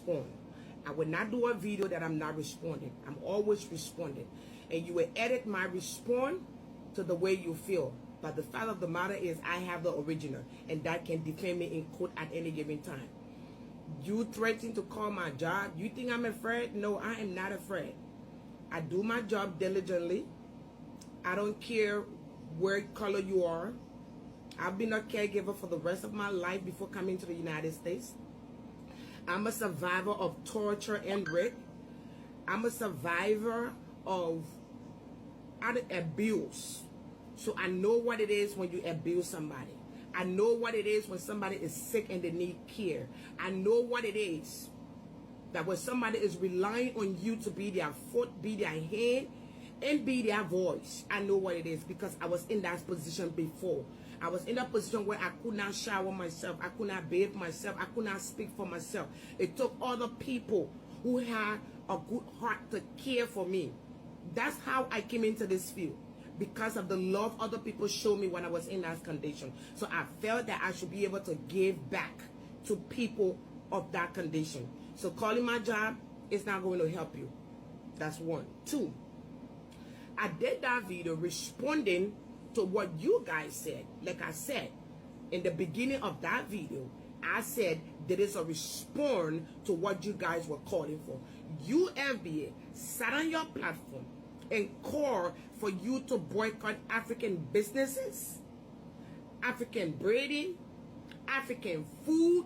respond. I will not do a video that I'm not responding. I'm always responding. And you will edit my response to the way you feel. But the fact of the matter is I have the original. And that can defend me in court at any given time. You threatening to call my job. You think I'm afraid? No, I am not afraid. I do my job diligently. I don't care where color you are. I've been a caregiver for the rest of my life before coming to the United States. I'm a survivor of torture and rape. I'm a survivor of abuse. So I know what it is when you abuse somebody. I know what it is when somebody is sick and they need care. I know what it is that when somebody is relying on you to be their foot, be their hand, and be their voice. I know what it is because I was in that position before. I was in that position where I could not shower myself. I could not bathe myself. I could not speak for myself. It took other people who had a good heart to care for me. That's how I came into this field. Because of the love other people showed me when I was in that condition. So I felt that I should be able to give back to people of that condition. So calling my job is not going to help you. That's one. Two, I did that video responding to what you guys said. Like I said, in the beginning of that video, I said there is a response to what you guys were calling for. You, FBA, sat on your platform and called for you to boycott African businesses, African breeding, African food,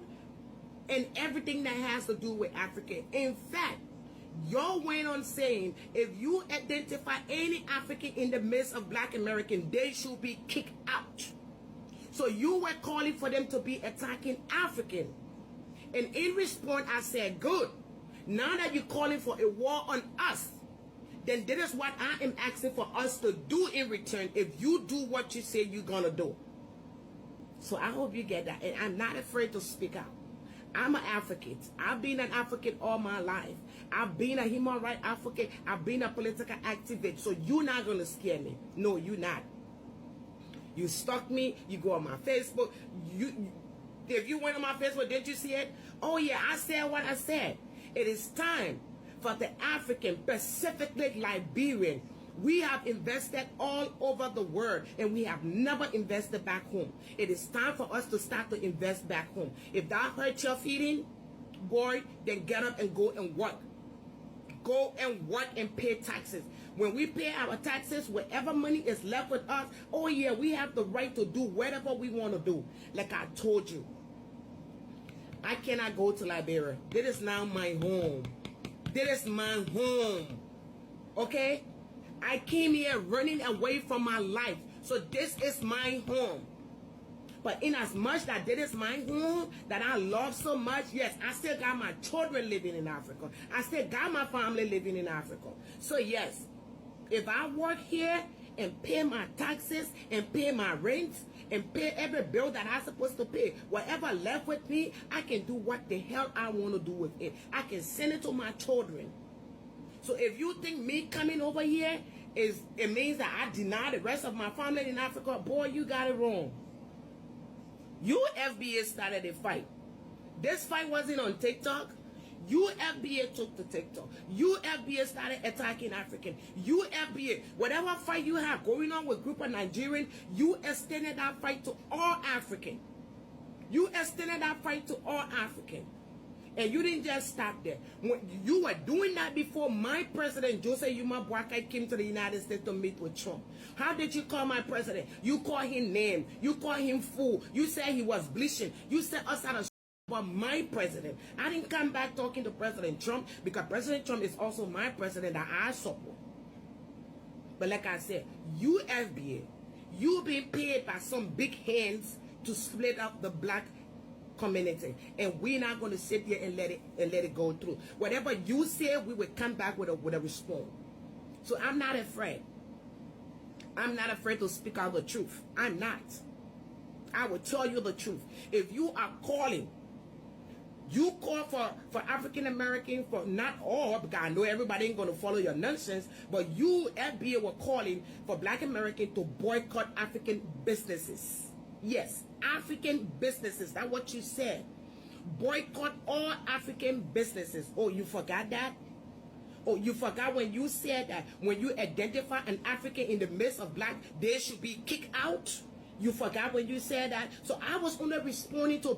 and everything that has to do with Africa. In fact, y'all went on saying if you identify any African in the midst of Black American, they should be kicked out. So you were calling for them to be attacking African. And in response, I said, good. Now that you're calling for a war on us, then that is what I am asking for us to do in return if you do what you say you're going to do. So I hope you get that. And I'm not afraid to speak out. I'm an advocate. I've been an advocate all my life. I've been a human rights advocate. I've been a political activist. So you're not going to scare me. No, you're not. You stalk me. You go on my Facebook. If you went on my Facebook, didn't you see it? Oh, yeah, I said what I said. It is time for the African, specifically Liberian. We have invested all over the world and we have never invested back home. It is time for us to start to invest back home. If that hurts your feeling, boy, then get up and go and work. Go and work and pay taxes. When we pay our taxes, whatever money is left with us, oh yeah, we have the right to do whatever we want to do. Like I told you, I cannot go to Liberia. This is now my home. This is my home. Okay? I came here running away from my life. So this is my home. But in as much that this is my home, that I love so much, yes, I still got my children living in Africa. I still got my family living in Africa. So yes, if I work here and pay my taxes and pay my rent and pay every bill that I'm supposed to pay, whatever left with me, I can do what the hell I want to do with it. I can send it to my children. So if you think me coming over here it means that I deny the rest of my family in Africa, boy, you got it wrong. You FBA started a fight. This fight wasn't on TikTok. You FBA took to TikTok. You FBA started attacking African. You FBA, whatever fight you have going on with a group of Nigerians, you extended that fight to all African. You extended that fight to all African. And you didn't just stop there. When you were doing that before my president, Joseph Yuma Boakai, came to the United States to meet with Trump. How did you call my president? You call him name. You call him fool. You said he was bleaching. You said us out of about my president. I didn't come back talking to President Trump because President Trump is also my president that I support. But like I said, you FBA, you being paid by some big hands to split up the black community, and we're not going to sit here and let it go through. Whatever you say, we will come back with a response. So I'm not afraid. I'm not afraid to speak out the truth. I'm not. I will tell you the truth. If you are calling, you call for African American, for not all, because I know everybody ain't going to follow your nonsense, but you FBA were calling for Black American to boycott African businesses. Yes, African businesses. That's what you said. boycott all African businesses. Oh, you forgot that? Oh, you forgot when you said that when you identify an African in the midst of black, they should be kicked out? You forgot when you said that? So I was only responding to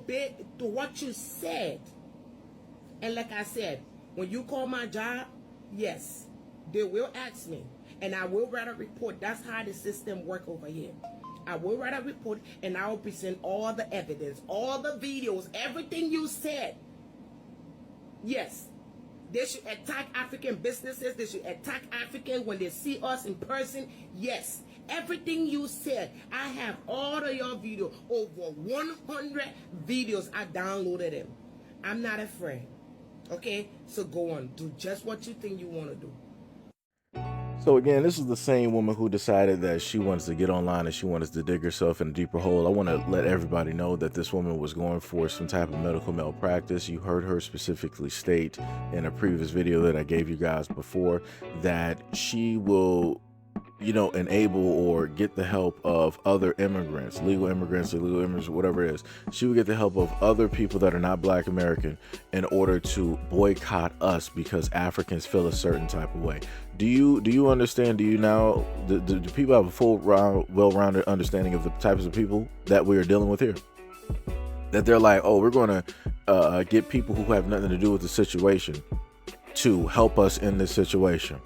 what you said. And like I said, when you call my job, yes, they will ask me. And I will write a report. That's how the system works over here. I will write a report and I will present all the evidence, all the videos, everything you said. Yes. They should attack African businesses. They should attack Africans when they see us in person. Yes. Everything you said. I have all of your videos. Over 100 videos. I downloaded them. I'm not afraid. Okay? So go on. Do just what you think you want to do. So again, this is the same woman who decided that she wants to get online and she wants to dig herself in a deeper hole. I want to let everybody know that this woman was going for some type of medical malpractice. You heard her specifically state in a previous video that I gave you guys before that she will, enable or get the help of other immigrants, legal immigrants, illegal immigrants, whatever it is. She will get the help of other people that are not Black American in order to boycott us because Africans feel a certain type of way. Do you understand? Do you now, do people have a full well-rounded understanding of the types of people that we are dealing with here? That they're like, oh, we're going to get people who have nothing to do with the situation to help us in this situation,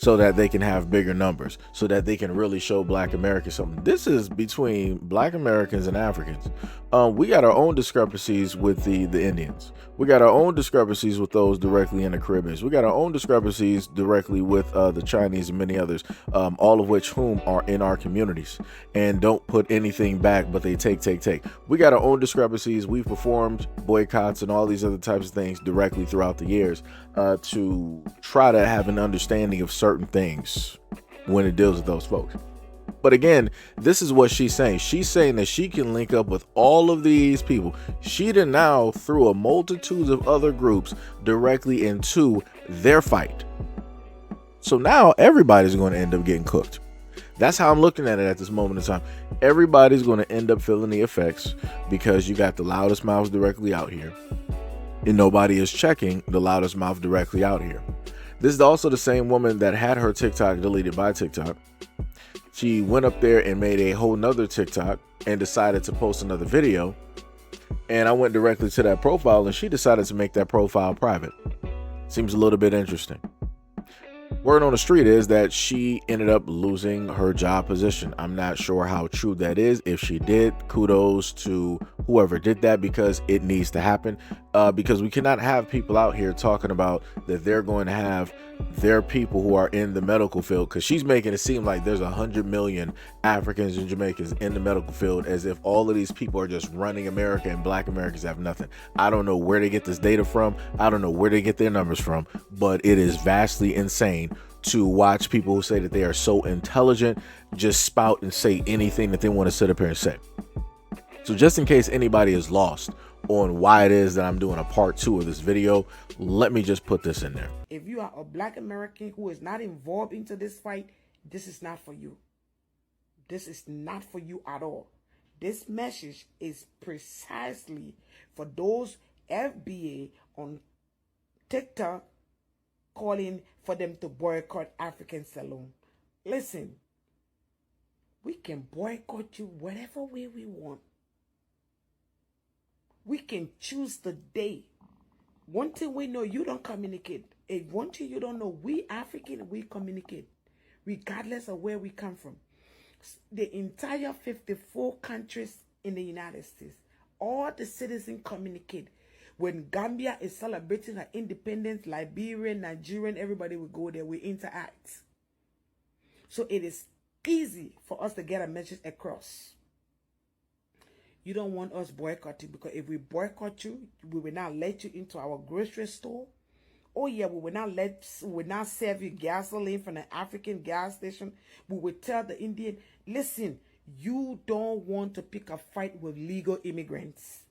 so that they can have bigger numbers, so that they can really show Black Americans something. This is between Black Americans and Africans. We got our own discrepancies with the Indians. We got our own discrepancies with those directly in the Caribbean. We got our own discrepancies directly with the Chinese and many others, all of which whom are in our communities and don't put anything back, but they take. We got our own discrepancies. We've performed boycotts and all these other types of things directly throughout the years to try to have an understanding of certain things when it deals with those folks. But again, this is what she's saying. She's saying that she can link up with all of these people. She done now threw a multitude of other groups directly into their fight. So now everybody's going to end up getting cooked. That's how I'm looking at it at this moment in time. Everybody's going to end up feeling the effects because you got the loudest mouths directly out here. And nobody is checking the loudest mouth directly out here. This is also the same woman that had her TikTok deleted by TikTok. She went up there and made a whole nother TikTok and decided to post another video. And I went directly to that profile and she decided to make that profile private. Seems a little bit interesting. Word on the street is that she ended up losing her job position. I'm not sure how true that is. If she did, kudos to whoever did that because it needs to happen. Because we cannot have people out here talking about that they're going to have their people who are in the medical field, because she's making it seem like there's 100 million Africans and Jamaicans in the medical field, as if all of these people are just running America and Black Americans have nothing. I don't know where they get this data from. I don't know where they get their numbers from, but it is vastly insane to watch people who say that they are so intelligent just spout and say anything that they want to sit up here and say. So just in case anybody is lost on why it is that I'm doing a part 2 of this video, let me just put this in there. If you are a Black American who is not involved into this fight, this is not for you. This is not for you at all. This message is precisely for those FBA on TikTok calling for them to boycott African Salon. Listen, we can boycott you whatever way we want. We can choose the day. One thing we know, you don't communicate. One thing you don't know, we African, we communicate, regardless of where we come from. The entire 54 countries in the United States, all the citizens communicate. When Gambia is celebrating her independence, Liberia, Nigerian, everybody will go there, we interact. So it is easy for us to get a message across. You don't want us boycotting, because if we boycott you, we will not let you into our grocery store. Oh yeah, we will not serve you gasoline from an African gas station. We will tell the Indian, listen, you don't want to pick a fight with legal immigrants.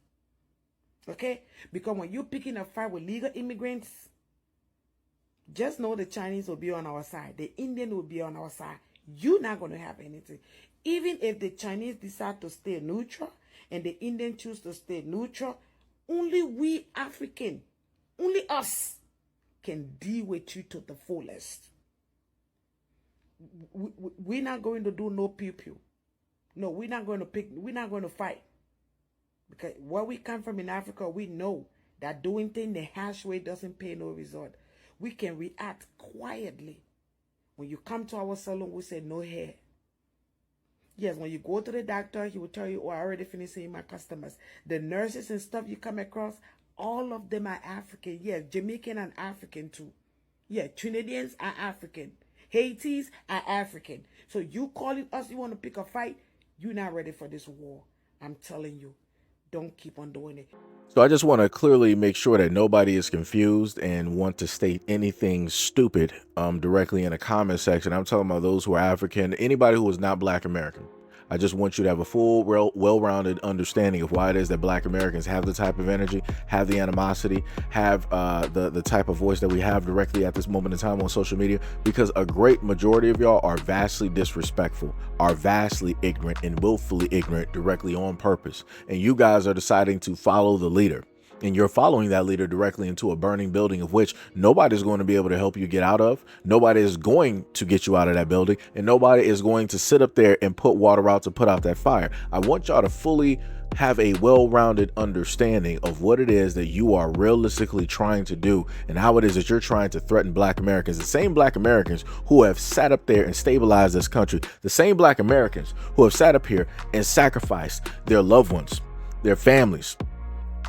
Okay? Because when you're picking a fight with legal immigrants, just know the Chinese will be on our side. The Indian will be on our side. You're not going to have anything. Even if the Chinese decide to stay neutral and the Indian choose to stay neutral, Only we African, only us can deal with you to the fullest. We're not going to do no pew-pew. No, we're not going to fight. Because where we come from in Africa, we know that doing things the harsh way doesn't pay no result. We can react quietly. When you come to our salon, we say no hair. Yes, when you go to the doctor, he will tell you, oh, I already finished seeing my customers. The nurses and stuff you come across, all of them are African. Yes, Jamaican and African too. Yeah, Trinidadians are African. Haitis are African. So you calling us, you want to pick a fight, you're not ready for this war. I'm telling you, don't keep on doing it. So I just want to clearly make sure that nobody is confused and want to state anything stupid directly in the comment section. I'm talking about those who are African, anybody who is not Black American. I just want you to have a full, well-rounded understanding of why it is that Black Americans have the type of energy, have the animosity, have the type of voice that we have directly at this moment in time on social media, because a great majority of y'all are vastly disrespectful, are vastly ignorant and willfully ignorant directly on purpose. And you guys are deciding to follow the leader. And you're following that leader directly into a burning building of which nobody's going to be able to help you get out of. Nobody is going to get you out of that building, and nobody is going to sit up there and put water out to put out that fire. I want y'all to fully have a well-rounded understanding of what it is that you are realistically trying to do and how it is that you're trying to threaten Black Americans. The same Black Americans who have sat up there and stabilized this country. The same Black Americans who have sat up here and sacrificed their loved ones, their families,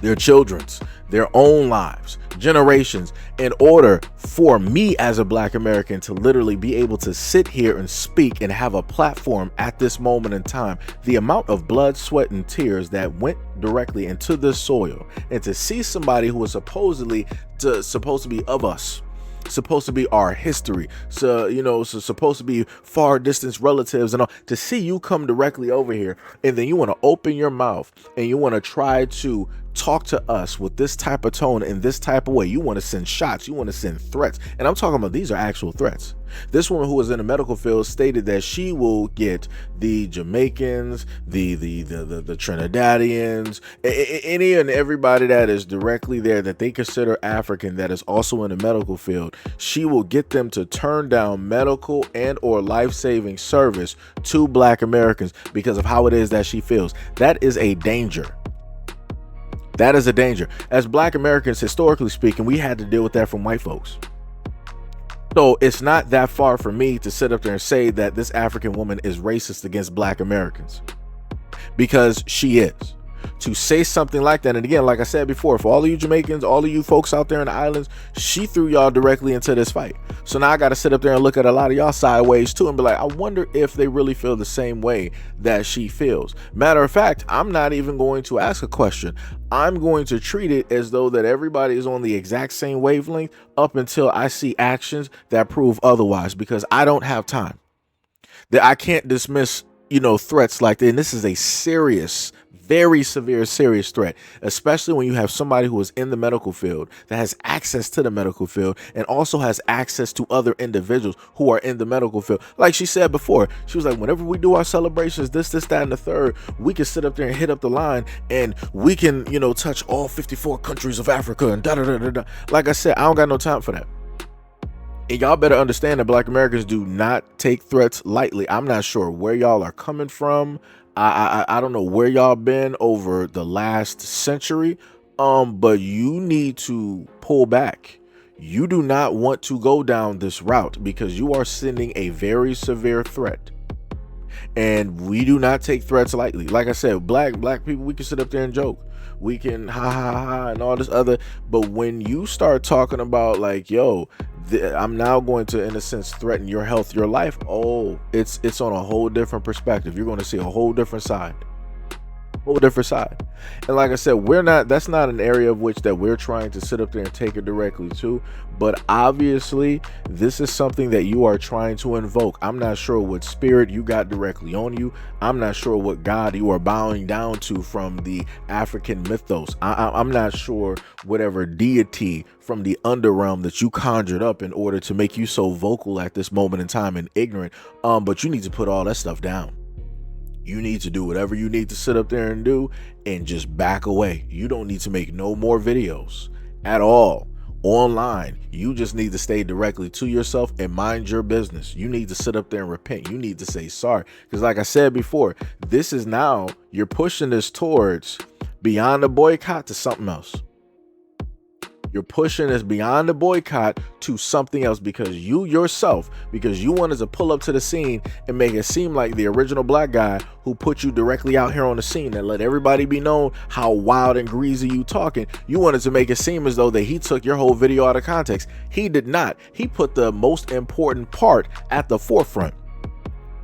their children's, their own lives, generations, in order for me as a Black American to literally be able to sit here and speak and have a platform at this moment in time. The amount of blood, sweat, and tears that went directly into this soil, and to see somebody who was supposed to be of us, supposed to be our history, so supposed to be far distance relatives and all, to see you come directly over here and then you want to open your mouth and you want to try to talk to us with this type of tone in this type of way. You want to send shots, you want to send threats, and I'm talking about these are actual threats. This woman who was in the medical field stated that she will get the Jamaicans, the Trinidadians, any and everybody that is directly there that they consider African that is also in the medical field. She will get them to turn down medical and or life-saving service to Black Americans because of how it is that she feels. That is a danger. That is a danger. As Black Americans, historically speaking, we had to deal with that from white folks. So it's not that far for me to sit up there and say that this African woman is racist against Black Americans, because she is. To say something like that, and again, like I said before, for all of you Jamaicans, all of you folks out there in the islands, she threw y'all directly into this fight. So now I got to sit up there and look at a lot of y'all sideways too and be like, I wonder if they really feel the same way that she feels. Matter of fact, I'm not even going to ask a question. I'm going to treat it as though that everybody is on the exact same wavelength up until I see actions that prove otherwise, because I don't have time. That I can't dismiss, threats like that. And this is a serious, very severe, serious threat, especially when you have somebody who is in the medical field that has access to the medical field and also has access to other individuals who are in the medical field. Like she said before, she was like, whenever we do our celebrations, this, that, and the third, we can sit up there and hit up the line and we can, touch all 54 countries of Africa and da-da-da-da-da. Like I said, I don't got no time for that. And y'all better understand that Black Americans do not take threats lightly. I'm not sure where y'all are coming from. I don't know where y'all been over the last century, but you need to pull back. You do not want to go down this route because you are sending a very severe threat. And we do not take threats lightly. Like I said, black people, we can sit up there and joke. We can ha and all this other. But when you start talking about like, yo, I'm now going to, in a sense, threaten your health, your life. Oh, it's on a whole different perspective. You're going to see a whole different side. And like I said, that's not an area of which that we're trying to sit up there and take it directly to, but obviously this is something that you are trying to invoke. I'm not sure what spirit you got directly on you. I'm not sure what God you are bowing down to from the African mythos. I'm not sure whatever deity from the underrealm that you conjured up in order to make you so vocal at this moment in time and ignorant. But you need to put all that stuff down. You need to do whatever you need to sit up there and do and just back away. You don't need to make no more videos at all online. You just need to stay directly to yourself and mind your business. You need to sit up there and repent. You need to say sorry. Because like I said before, this is now, you're pushing this towards beyond the boycott to something else. You're pushing this beyond the boycott to something else because you yourself, because you wanted to pull up to the scene and make it seem like the original black guy who put you directly out here on the scene and let everybody be known how wild and greasy you talking. You wanted to make it seem as though that he took your whole video out of context. He did not. He put the most important part at the forefront.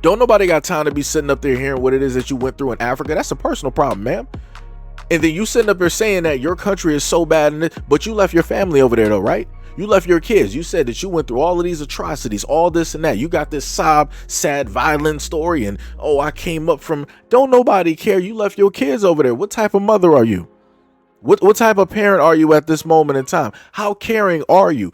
Don't nobody got time to be sitting up there hearing what it is that you went through in Africa. That's a personal problem, ma'am. And then you sitting up there saying that your country is so bad, but you left your family over there though, right? You left your kids. You said that you went through all of these atrocities, all this and that. You got this sad, violent story. And, oh, I came up from, don't nobody care. You left your kids over there. What type of mother are you? What type of parent are you at this moment in time? How caring are you?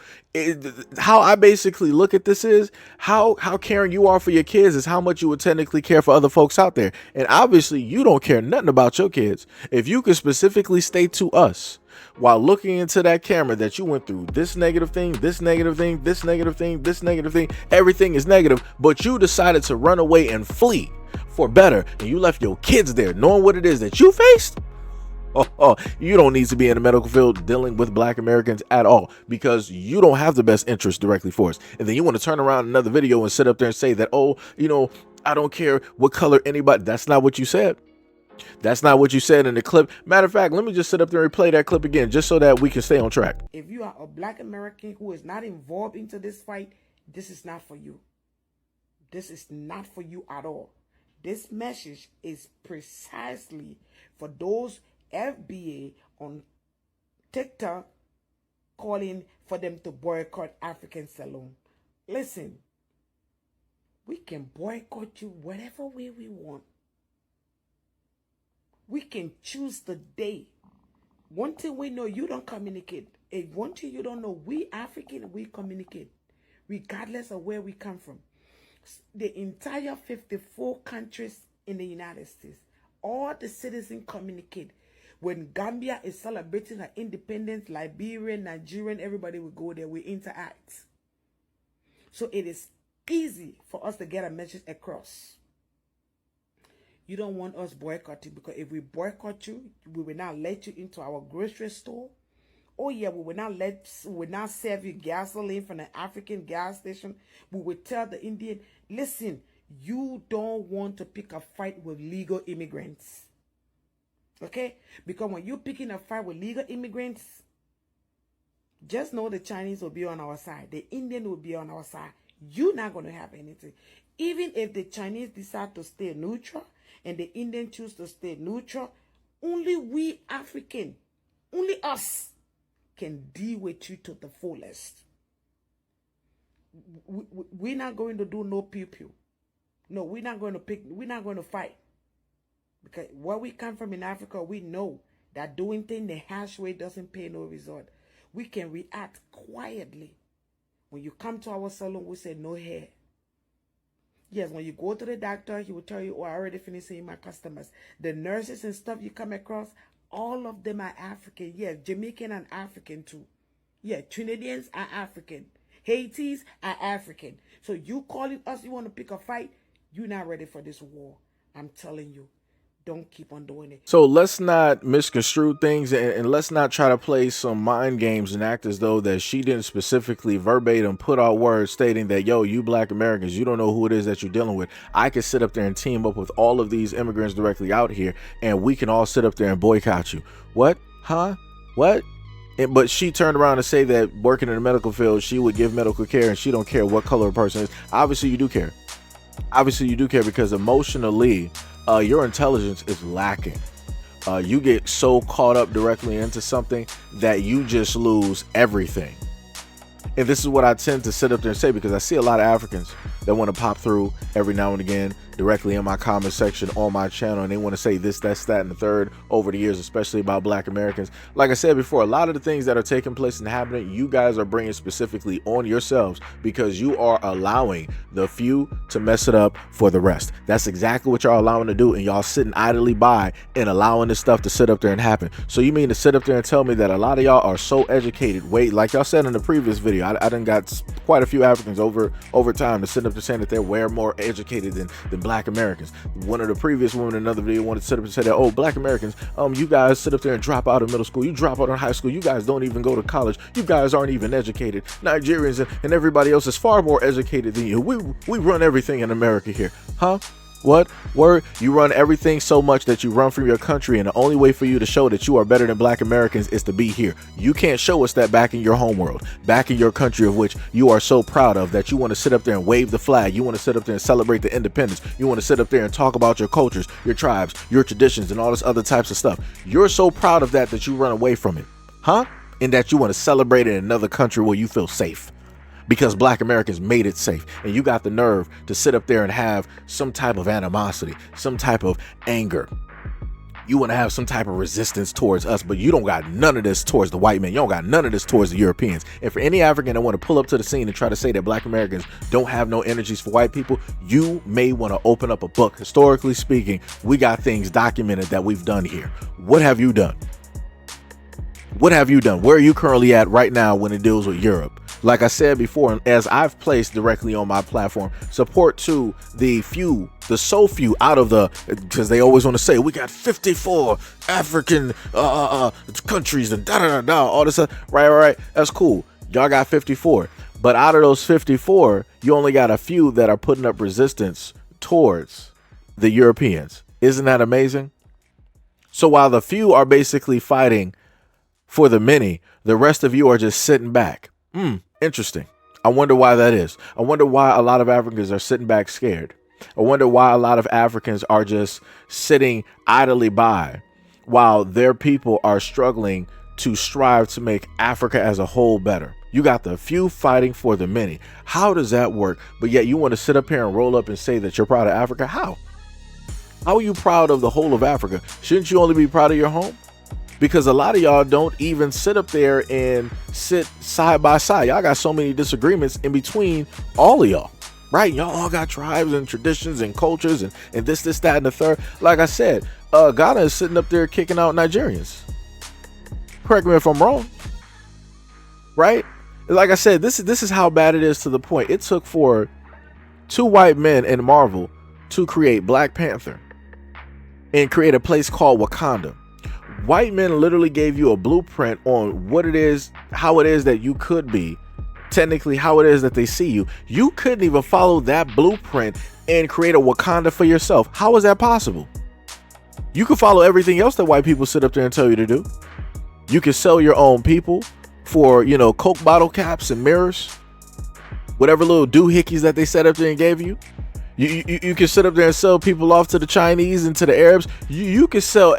How I basically look at this is how caring you are for your kids is how much you would technically care for other folks out there. And obviously you don't care nothing about your kids. If you could specifically state to us while looking into that camera that you went through this negative thing, this negative thing, this negative thing, this negative thing, everything is negative, but you decided to run away and flee for better, and you left your kids there knowing what it is that you faced. You don't need to be in the medical field dealing with black Americans at all because you don't have the best interest directly for us. And then you want to turn around another video and sit up there and say that, oh, you know, I don't care what color anybody. That's not what you said. That's not what you said in the clip. Matter of fact, let me just sit up there and play that clip again just so that we can stay on track. If you are a black American who is not involved into this fight, this is not for you. This is not for you at all. This message is precisely for those FBA on TikTok calling for them to boycott African salon. Listen, we can boycott you whatever way we want. We can choose the day. One thing we know, you don't communicate. One thing you don't know, we African, we communicate regardless of where we come from. The entire 54 countries in the United States, all the citizens communicate. When Gambia is celebrating her independence, Liberia, Nigerian, everybody will go there. We interact. So it is easy for us to get a message across. You don't want us boycotting because if we boycott you, we will not let you into our grocery store. Oh yeah, we will not serve you gasoline from an African gas station. We will tell the Indian, listen, you don't want to pick a fight with legal immigrants. Okay? Because when you're picking a fight with legal immigrants, just know the Chinese will be on our side. The Indian will be on our side. You're not going to have anything. Even if the Chinese decide to stay neutral and the Indian choose to stay neutral, only we African, only us can deal with you to the fullest. We're not going to do no pew-pew. No, we're not going to fight. Because where we come from in Africa, we know that doing things the harsh way doesn't pay no result. We can react quietly. When you come to our salon, we say no hair. Yes, when you go to the doctor, he will tell you, oh, I already finished seeing my customers. The nurses and stuff you come across, all of them are African. Yes, Jamaican and African too. Yeah, Trinidadians are African. Haitis are African. So you calling us, you want to pick a fight, you're not ready for this war. I'm telling you. Don't keep on doing it. So let's not misconstrue things and let's not try to play some mind games and act as though that she didn't specifically verbatim put out words stating that, yo, you black Americans, you don't know who it is that you're dealing with. I could sit up there and team up with all of these immigrants directly out here and we can all sit up there and boycott you. What? Huh? What? But she turned around to say that working in the medical field, she would give medical care and she don't care what color a person is. Obviously you do care. Obviously you do care because emotionally, your intelligence is lacking. You get so caught up directly into something that you just lose everything. And this is what I tend to sit up there and say because I see a lot of Africans that want to pop through every now and again directly in my comment section on my channel, and they want to say this, that's, that, and the third over the years, especially about Black Americans. Like I said before, a lot of the things that are taking place and happening, you guys are bringing specifically on yourselves, because you are allowing the few to mess it up for the rest. That's exactly what y'all allowing to do, and y'all sitting idly by and allowing this stuff to sit up there and happen. So you mean to sit up there and tell me that a lot of y'all are so educated? Wait, like y'all said in the previous video, I done got quite a few Africans over time to sit up there saying that they're way more educated than Black Americans. One of the previous women in another video wanted to sit up and say that, oh, Black Americans, you guys sit up there and drop out of middle school, you drop out of high school, you guys don't even go to college, you guys aren't even educated. Nigerians and everybody else is far more educated than you. We run everything in America here. Huh? What? Word? You run everything so much that you run from your country, and the only way for you to show that you are better than Black Americans is to be here. You can't show us that back in your home world, back in your country of which you are so proud of, that you want to sit up there and wave the flag. You want to sit up there and celebrate the independence. You want to sit up there and talk about your cultures, your tribes, your traditions, and all this other types of stuff. You're so proud of that you run away from it. Huh? And that you want to celebrate it in another country where you feel safe, because Black Americans made it safe. And you got the nerve to sit up there and have some type of animosity, some type of anger. You want to have some type of resistance towards us, but you don't got none of this towards the white man. You don't got none of this towards the Europeans. And for any African that want to pull up to the scene and try to say that Black Americans don't have no energies for white people, you may want to open up a book. Historically speaking, we got things documented that we've done here. What have you done? What have you done? Where are you currently at right now when it deals with Europe? Like I said before, as I've placed directly on my platform, support to the few, the so few out of the, because they always want to say we got 54 African countries and all this stuff. Right. That's cool. Y'all got 54. But out of those 54, you only got a few that are putting up resistance towards the Europeans. Isn't that amazing? So while the few are basically fighting for the many, the rest of you are just sitting back. Interesting. I wonder why that is. I wonder why a lot of Africans are sitting back scared. I wonder why a lot of Africans are just sitting idly by while their people are struggling to strive to make Africa as a whole better. You got the few fighting for the many. How does that work? But yet you want to sit up here and roll up and say that you're proud of Africa? How? How are you proud of the whole of Africa? Shouldn't you only be proud of your home? Because a lot of y'all don't even sit up there and sit side by side. Y'all got so many disagreements in between all of y'all, right? Y'all all got tribes and traditions and cultures and this, that, and the third. Like I said, Ghana is sitting up there kicking out Nigerians. Correct me if I'm wrong, right? Like I said, this is how bad it is, to the point it took for 2 white men in Marvel to create Black Panther and create a place called Wakanda. White men literally gave you a blueprint on what it is, how it is that you could be, technically how it is that they see you. You couldn't even follow that blueprint and create a Wakanda for yourself. How is that possible? You can follow everything else that white people sit up there and tell you to do. You can sell your own people for, Coke bottle caps and mirrors, whatever little doohickeys that they set up there and gave you. You can sit up there and sell people off to the Chinese and to the Arabs. You can sell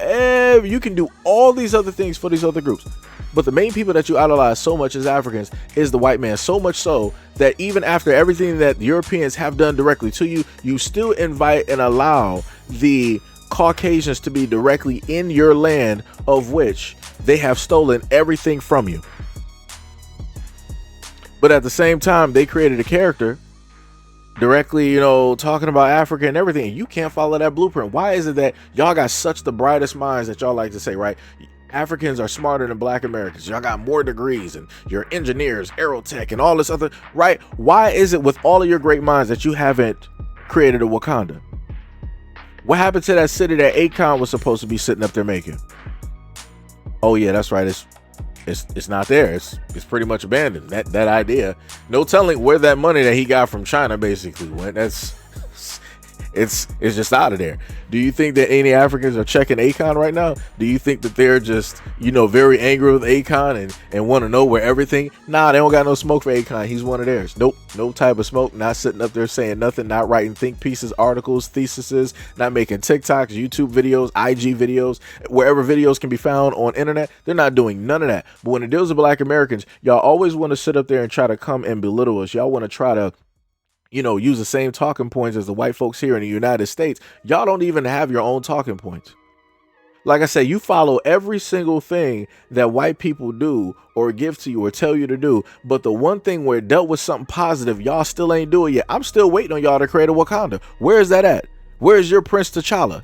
you can do all these other things for these other groups. But the main people that you idolize so much as Africans is the white man. So much so that even after everything that the Europeans have done directly to you, you still invite and allow the Caucasians to be directly in your land, of which they have stolen everything from you. But at the same time, they created a character directly, talking about Africa and everything, and you can't follow that blueprint. Why is it that y'all got such the brightest minds that y'all like to say, right? Africans are smarter than Black Americans. Y'all got more degrees and you're engineers, aerotech, and all this other, right? Why is it with all of your great minds that you haven't created a Wakanda? What happened to that city that Akon was supposed to be sitting up there making? Oh yeah, that's right. It's not there. It's pretty much abandoned. That idea. No telling where that money that he got from China basically went. It's just out of there. Do you think that any Africans are checking Akon right now? Do you think that they're just, very angry with Akon and want to know where everything? Nah, they don't got no smoke for Akon. He's one of theirs. Nope, no type of smoke. Not sitting up there saying nothing, not writing think pieces, articles, theses, not making TikToks, YouTube videos, IG videos, wherever videos can be found on internet. They're not doing none of that. But when it deals with Black Americans, y'all always want to sit up there and try to come and belittle us. Y'all want to try to use the same talking points as the white folks here in the United States. Y'all don't even have your own talking points. Like I say, you follow every single thing that white people do or give to you or tell you to do. But the one thing where it dealt with something positive, y'all still ain't doing it yet. I'm still waiting on y'all to create a Wakanda. Where is that at? Where's your Prince T'Challa?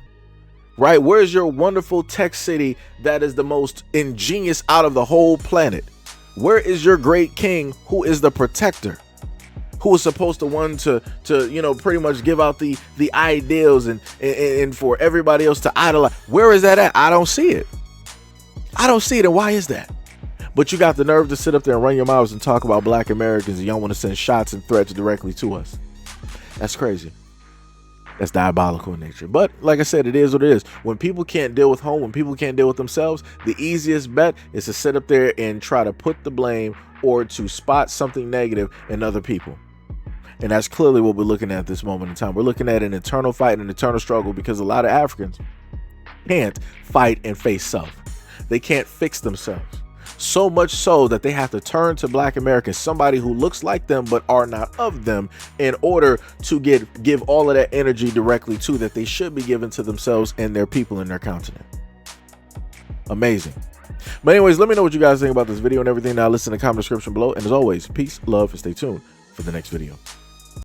Right? Where's your wonderful tech city that is the most ingenious out of the whole planet? Where is your great king who is the protector? Who is supposed to pretty much give out the ideals and for everybody else to idolize? Where is that at? I don't see it. I don't see it. And why is that? But you got the nerve to sit up there and run your mouths and talk about black Americans, and y'all want to send shots and threats directly to us. That's crazy. That's diabolical in nature. But like I said, it is what it is. When people can't deal with home, when people can't deal with themselves, the easiest bet is to sit up there and try to put the blame or to spot something negative in other people. And that's clearly what we're looking at this moment in time. We're looking at an eternal fight and an eternal struggle because a lot of Africans can't fight and face self. They can't fix themselves. So much so that they have to turn to black Americans, somebody who looks like them but are not of them, in order to give all of that energy directly to that they should be given to themselves and their people in their continent. Amazing. But anyways, let me know what you guys think about this video and everything. Now listen in the comment description below. And as always, peace, love, and stay tuned for the next video.